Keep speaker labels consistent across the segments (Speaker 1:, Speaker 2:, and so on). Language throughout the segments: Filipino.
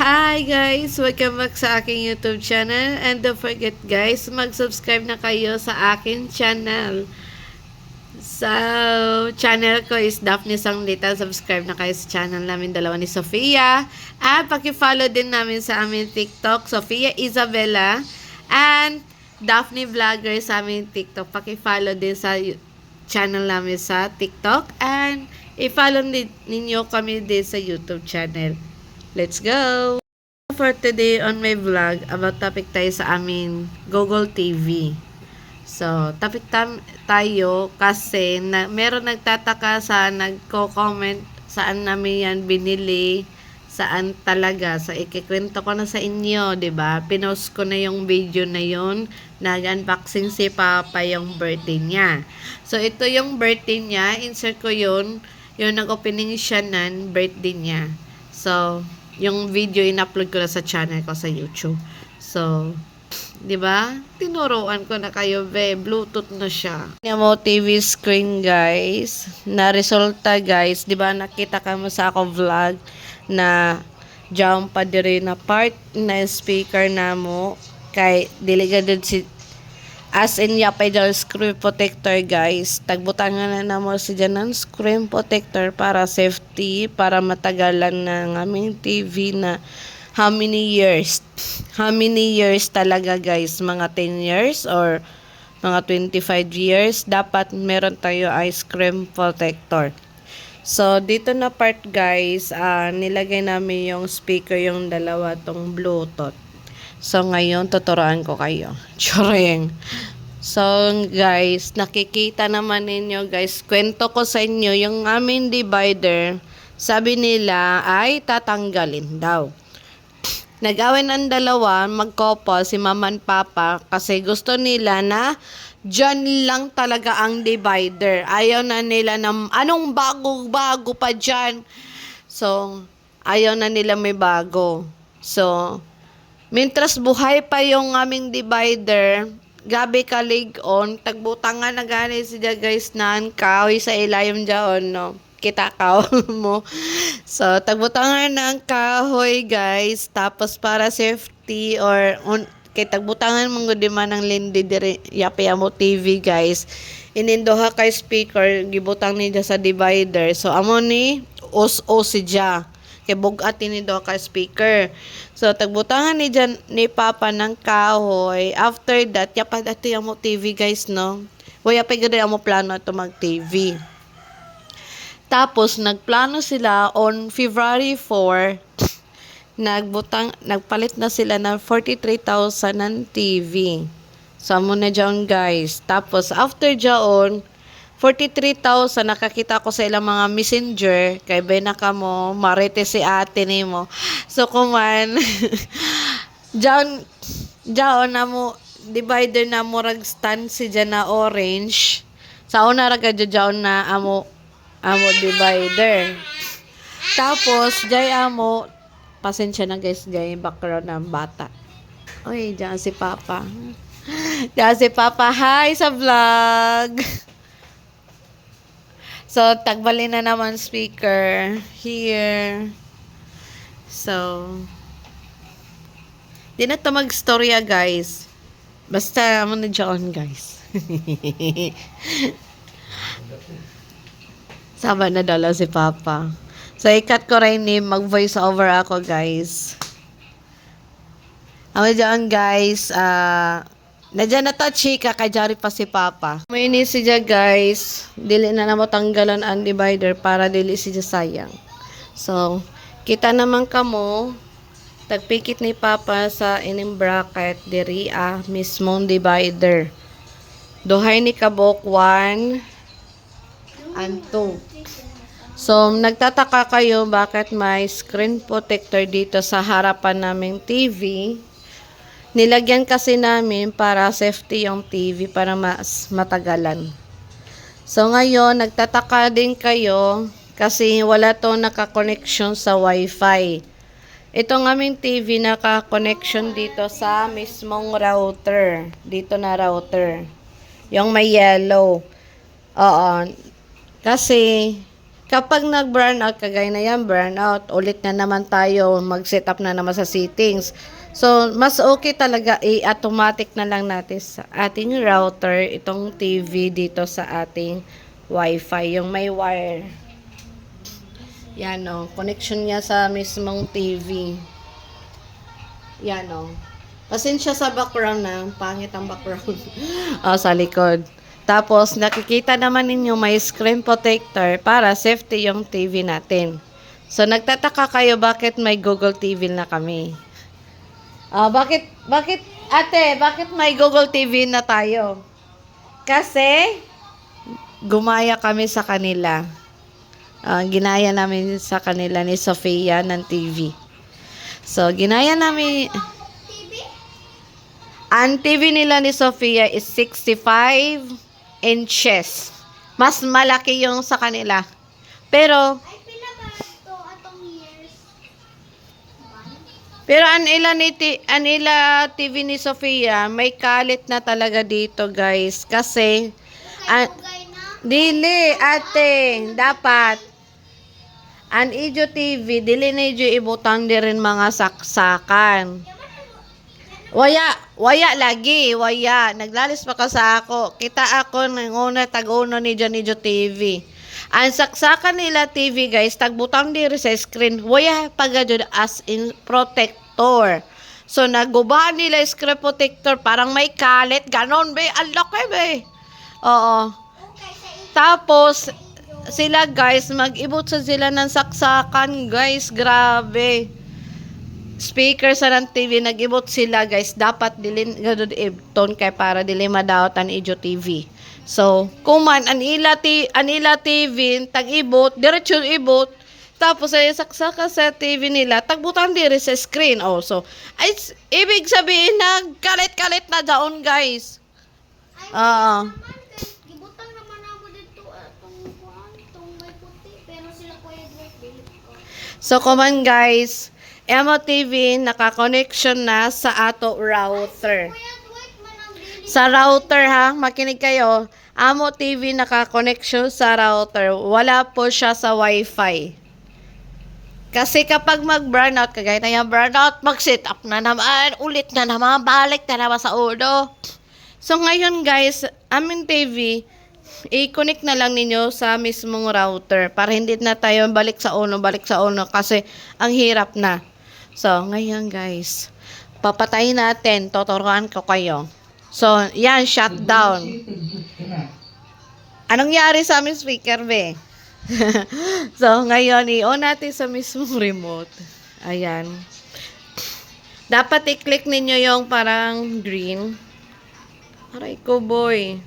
Speaker 1: Hi guys! Welcome back sa aking YouTube channel and don't forget guys, mag-subscribe na kayo sa aking channel. So, channel ko is Daphne Sanglita. Subscribe na kayo sa channel namin dalawa ni Sofia. At paki-follow din namin sa aming TikTok, Sofia Isabella and Daphne Vlogger sa aming TikTok. Paki-follow din sa channel namin sa TikTok and i-follow ninyo kami din sa YouTube channel. Let's go! For today on my vlog, about topic tayo sa aming Google TV. So, topic tayo kasi meron nagtataka sa nagko-comment saan namin yan binili, saan talaga. So, ikikwento ko na sa inyo, 'di ba? Pinost ko na yung video na yon, nag-unboxing si Papa yung birthday niya. So, ito yung birthday niya, insert ko yun, yung nag-opening siya ng birthday niya. So, yung video in-upload ko na sa channel ko sa YouTube. So, 'di ba? Tinuruan ko na kayo, Bluetooth na siya. Mo TV screen, guys. Na resulta, guys, 'di ba? Nakita ka mo sa ako vlog na jump pa dire na part na speaker na mo kay diligaded si as in yapay dal screen protector, guys. Tagbutangan na mo si dyan ng screen protector para safety, para matagalan ng aming TV na how many years talaga, guys, mga 10 years or mga 25 years dapat meron tayo ice cream protector. So dito na part, guys, nilagay namin yung speaker, yung dalawa tong Bluetooth. So, ngayon, tuturuan ko kayo. Tsuring. So, guys, nakikita naman ninyo, guys, kwento ko sa inyo, yung aming divider, sabi nila ay tatanggalin daw. Nag-awin ang dalawa, magkopo, si Mama and Papa, kasi gusto nila na dyan lang talaga ang divider. Ayaw na nila na, anong bago pa dyan? So, ayaw na nila may bago. So, mintras buhay pa yung aming divider, gabi kalig on, tagbutangan na gani siya, guys, nan kahoy sa ilayom dyan, no? Kita kao mo. So, tagbutangan ng kahoy, guys, tapos para safety or kay tagbutangan mong gudiman ng lindi dire yapaya mo TV, guys. Inindoha kay speaker, gibutang niya sa divider. So, amo ni os siya. Kay bugat ni do ka speaker. So, tagbutangan ni Papa ng kahoy. After that, yapa dati yung TV, guys, no? Waya pa gano'n yung plano ito mag-TV. Tapos, nagplano sila on February 4, nagpalit na sila ng 43,000 ng TV. So, amo na dyan, guys. Tapos, after dyan, 43,000 nakakita ko sa ilang mga messenger kay benaka mo marete si ate nimo. So kuman jaon na mo divider na mo rag stand si dyan na orange. Sa una ra jaon na amo divider. Tapos jay amo pasensya na, guys, jay background ng bata. Oy, diyan si Papa. Diyan si Papa. Hi sa vlog. So, tagbali na naman speaker here. So, di na ito mag-storya, guys. Basta, mo na dyan, guys. Saba na dala si Papa. So, ikat ko rin ni mag-voice over ako, guys. Ako dyan, guys, nadyan na to, chika, kay Jari pa si Papa. May ini siya, guys. Dili na namo tanggalan ang divider para dili siya sayang. So, kita naman kamo, tagpikit ni Papa sa ining bracket diri mismong divider. Duhay ni kabok 1 and 2. So, nagtataka kayo bakit may screen protector dito sa harapan naming TV. Nilagyan kasi namin para safety yung TV para mas matagalan. So ngayon, nagtataka din kayo kasi wala to naka-connection sa Wi-Fi. Itong aming TV naka-connection dito sa mismong router. Dito na router. Yung may yellow. Oo. Kasi Kapag nag-burnout, kagaya na yan, burnout, ulit na naman tayo, mag-setup na naman sa settings. So, mas okay talaga, i-automatic na lang natin sa ating router, itong TV dito sa ating Wi-Fi, yung may wire. Yan o, connection niya sa mismong TV. Yan o. Pasensya sa background na, pangit ang background. Sa likod. Tapos, nakikita naman ninyo may screen protector para safety yung TV natin. So, nagtataka kayo bakit may Google TV na kami. Bakit may Google TV na tayo? Kasi, gumaya kami sa kanila. Ginaya namin sa kanila ni Sofia ng TV. So, ginaya namin... Ang TV nila ni Sofia is 65 inches. Mas malaki yung sa kanila. Pero, anila TV ni Sofia, may kalit na talaga dito, guys. Kasi, dili, ate, dapat, ang Ijo TV, dili na Ijo ibutang di rin mga saksakan. Waya lagi, waya. Naglalis pa ka sa ako. Kita ako ng una, tag-uno ni Janijo TV. Ang saksakan nila TV, guys, tagbutang diri sa screen. Waya pagadyo as in protector. So, naguba nila screen protector. Parang may kalit. Ganon, be. Ang laki, be. Oo. Tapos, sila, guys, mag-ibot sa sila ng saksakan, guys. Grabe. Speaker sa ng TV, nag-ibot sila, guys. Dapat dilin gadud ibton kay para dili madaot ang Ijo TV. So, kuman anila TV tag-ibot, diretso ibot. Tapos ay saksaka sa TV nila, tagbutan diri sa screen. Oh, so ay ibig sabihin nagkalit-kalit na daon, guys.
Speaker 2: Gibutang naman ako dito tong may puti pero sila ko yung
Speaker 1: So, kuman, guys, Emo TV naka-connection na sa ato router. Sa router, ha, makinig kayo. Amo TV naka-connection sa router. Wala po siya sa Wi-Fi. Kasi kapag mag-burnout, kagaya na yung burnout, mag-set up na naman, ulit na naman, balik na naman sa ulo. So ngayon, guys, aming TV, i-connect na lang ninyo sa mismong router para hindi na tayo balik sa uno kasi ang hirap na. So, ngayon, guys, papatayin natin, tuturuan ko kayo. So, yan, shutdown. Anong yari sa aming speaker, be? So, ngayon, i-on natin sa mismong remote. Ayan. Dapat i-click ninyo yung parang green. Aray ko, boy.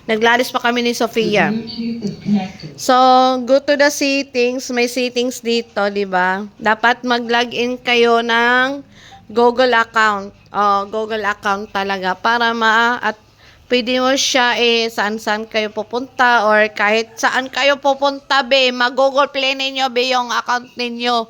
Speaker 1: Naglalis pa kami ni Sofia. So, go to the settings. May settings dito, di ba? Dapat mag-login kayo ng Google account. Google account talaga para at pwede mo siya saan-saan kayo pupunta or kahit saan kayo pupunta, be. Mag-Google Play ninyo, be, yung account ninyo.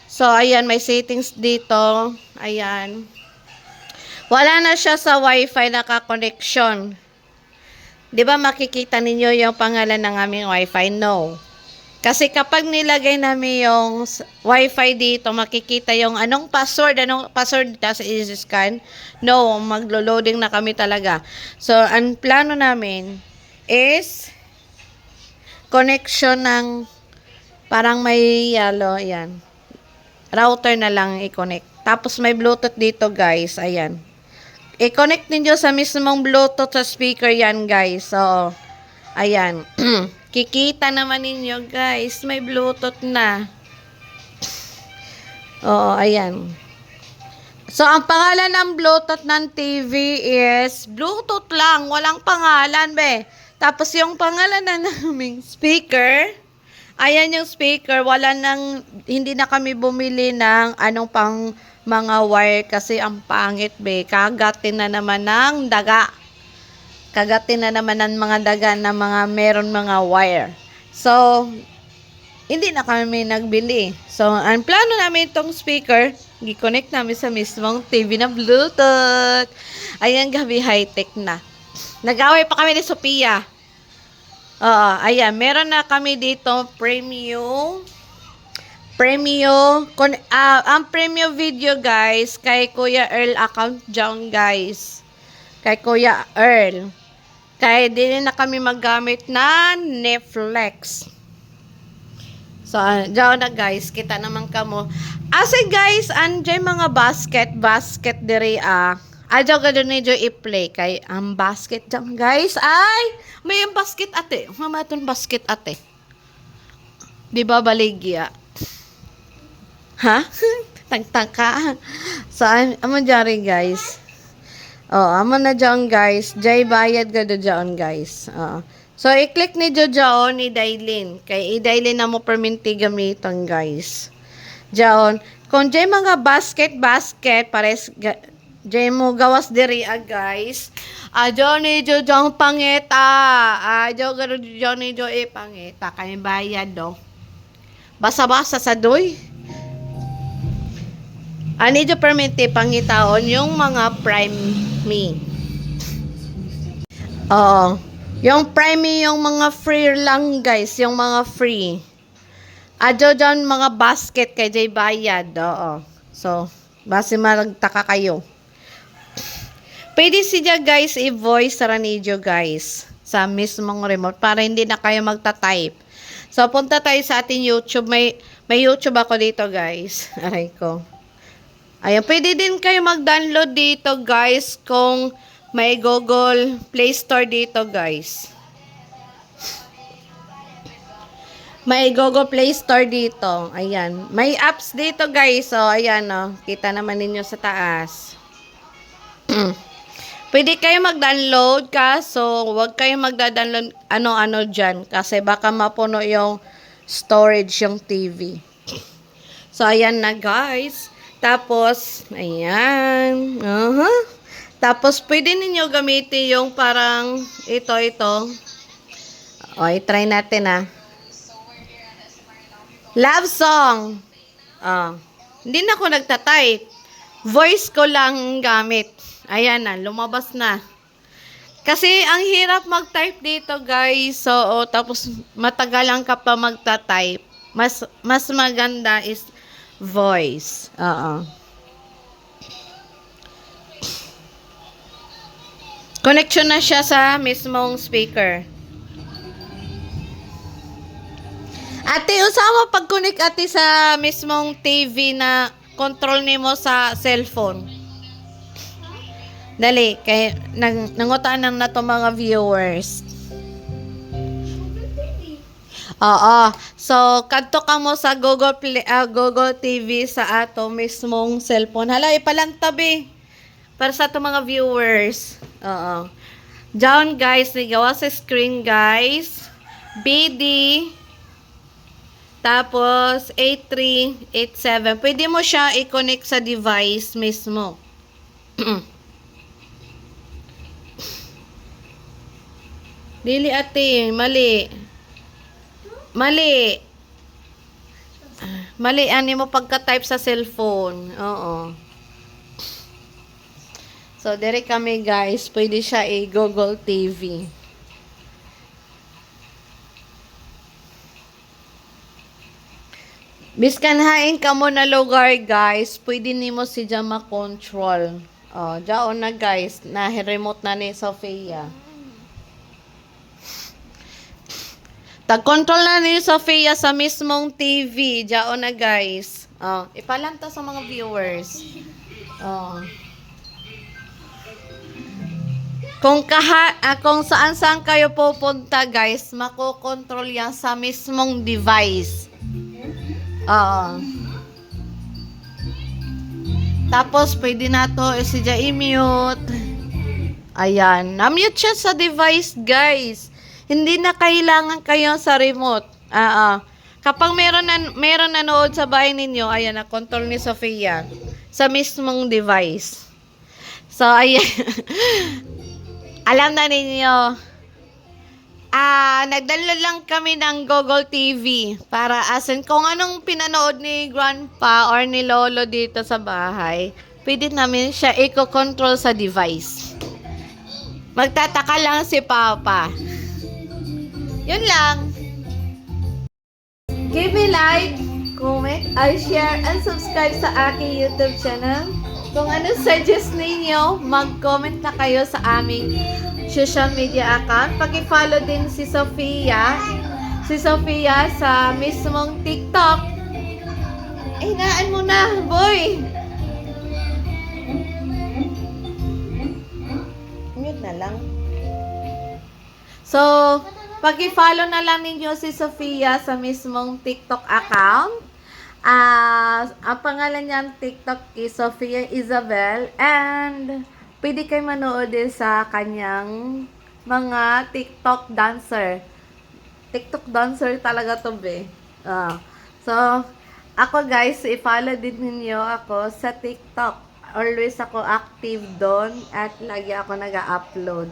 Speaker 1: So, ayan, may settings dito. Ayan. Wala na siya sa Wi-Fi naka-connection. Di ba makikita ninyo yung pangalan ng aming Wi-Fi? No. Kasi kapag nilagay namin yung Wi-Fi dito, makikita yung anong password sa easy scan. No, maglo-loading na kami talaga. So, ang plano namin is connection ng parang may yellow, ayan. Router na lang i-connect. Tapos may Bluetooth dito, guys. Ayan. I-connect ninyo sa mismong Bluetooth sa speaker yan, guys. So, ayan. Kikita naman ninyo, guys. May Bluetooth na. Oo, ayan. So, ang pangalan ng Bluetooth ng TV is Bluetooth lang. Walang pangalan, be. Tapos, yung pangalan na naming speaker, ayan yung speaker. Hindi na kami bumili ng anong pang mga wire kasi ang pangit, be. Kagatin na naman ng daga. Kagatin na naman ng mga daga na meron mga wire. So, hindi na kami nagbili. So, ang plano namin itong speaker, i-connect namin sa mismong TV na Bluetooth. Ayan, gabi high-tech na. Nag-away pa kami ni Sophia. Oo, ayan. Meron na kami dito premium. Ang premium video guys, kay Kuya Earl account dyan guys. Kay Kuya Earl. Kaya din na kami maggamit na Netflix. So, dyan na guys, kita naman kamo. Asa guys, anjay mga basket diri Adyo ka doon medyo i-play kay ang basket dyan guys. Ay, may yung basket ate. Mama itong basket ate. Di ba baligya? Ha? Tagtaka. So, amo dyan rin guys. Oh, amo na dyan guys. Jay bayad ka doon dyan guys. So, i-click ni Jojo ni Dailin. Kay i-Dailin na mo perminti gamiton guys. Diyan. Kung jay mga basket, pares jay mo gawas diri guys. Johnny Jojo pangeta. Johnny Jo pangeta. Kay bayad do. Basa-basa sa doy. Ani jo perminti pangitaon yung mga prime me. Oo. Yung prime yung mga free lang guys, yung mga free. Adyo dyan mga basket kay Jay bayad. Oo. So, base magtaka kayo. Pwede siya guys i-voice sa radio guys sa mismong remote para hindi na kayo magta-type. So, punta tayo sa ating YouTube. May YouTube ako dito guys. Aray ko. Ayan, pwede din kayo mag-download dito guys kung may Google Play Store dito guys. May Google Play Store dito. Ayan. May apps dito guys. So, ayan o. Kita naman ninyo sa taas. Pwede kayo mag-download so huwag kayo magda-download ano-ano dyan. Kasi baka mapuno yung storage yung TV. So, ayan na guys. Tapos, ayan. Tapos, pwede ninyo gamitin yung parang ito. O, i-try natin Love song. Hindi na ako nagta-type. Voice ko lang gamit. Ayan na, lumabas na. Kasi ang hirap mag-type dito, guys. So, tapos matagalan ka pa magta-type. Mas maganda is voice. Connection na siya sa mismong speaker. Ate, usama pag-connect ate sa mismong TV na control nimo sa cellphone. Dali, kay nangutaan na to mga viewers. Oo. So, kadto ka mo sa Google TV sa ato mismong cellphone. Hala, ipalantabi. Para sa ato mga viewers. Oo. Down guys, nigawa sa screen guys. BD. Tapos, 8387. Pwede mo siya i-connect sa device mismo. Dili ate, mali. Mali, ani mo pagka-type sa cellphone. Oo. So, dire kami guys. Pwede siya i-Google TV. Biskan hain ka mo na lugar guys. Pwede nimo si siya ma-control. Diyan na guys. Na-remote na ni Sophia. Tag-control na ni Sophia sa mismong TV. Diyan na guys. Ipalanta sa mga viewers. Kung saan kayo pupunta guys, makokontrol yan sa mismong device. Tapos pwede na to siya i-mute. Ayan, na-mute siya sa device guys. Hindi na kailangan kayo sa remote. Kapag meron nanood sa bahay ninyo, ayan na control ni Sophia sa mismong device. So ayan. Alam na ninyo. Nagdownload lang kami ng Google TV para asin kung anong pinanood ni Grandpa or ni Lolo dito sa bahay, pwede namin siya i-control sa device. Magtataka lang si Papa. Yun lang. Give me like, comment, I share, and subscribe sa aking YouTube channel. Kung ano suggest ninyo, mag-comment na kayo sa aming social media account. Paki-follow din si Sofia. Si Sofia sa mismong TikTok. Hinaan mo na, boy! Mute na lang. So, paki-follow na lang ninyo si Sofia sa mismong TikTok account. Ang pangalan niyan TikTok is Sofia Isabel, and pwede kayo manood din sa kanyang mga TikTok dancer. TikTok dancer talaga to be. So, ako guys, i-follow din ninyo ako sa TikTok. Always ako active doon at lagi ako nag-upload.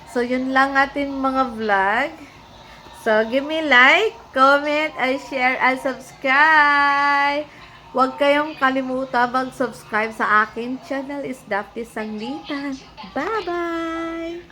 Speaker 1: So, yun lang ating mga vlog. So, give me like, comment, and share, and subscribe. Huwag kayong kalimutan mag-subscribe sa akin channel is Daphne Sanglitan. Bye-bye!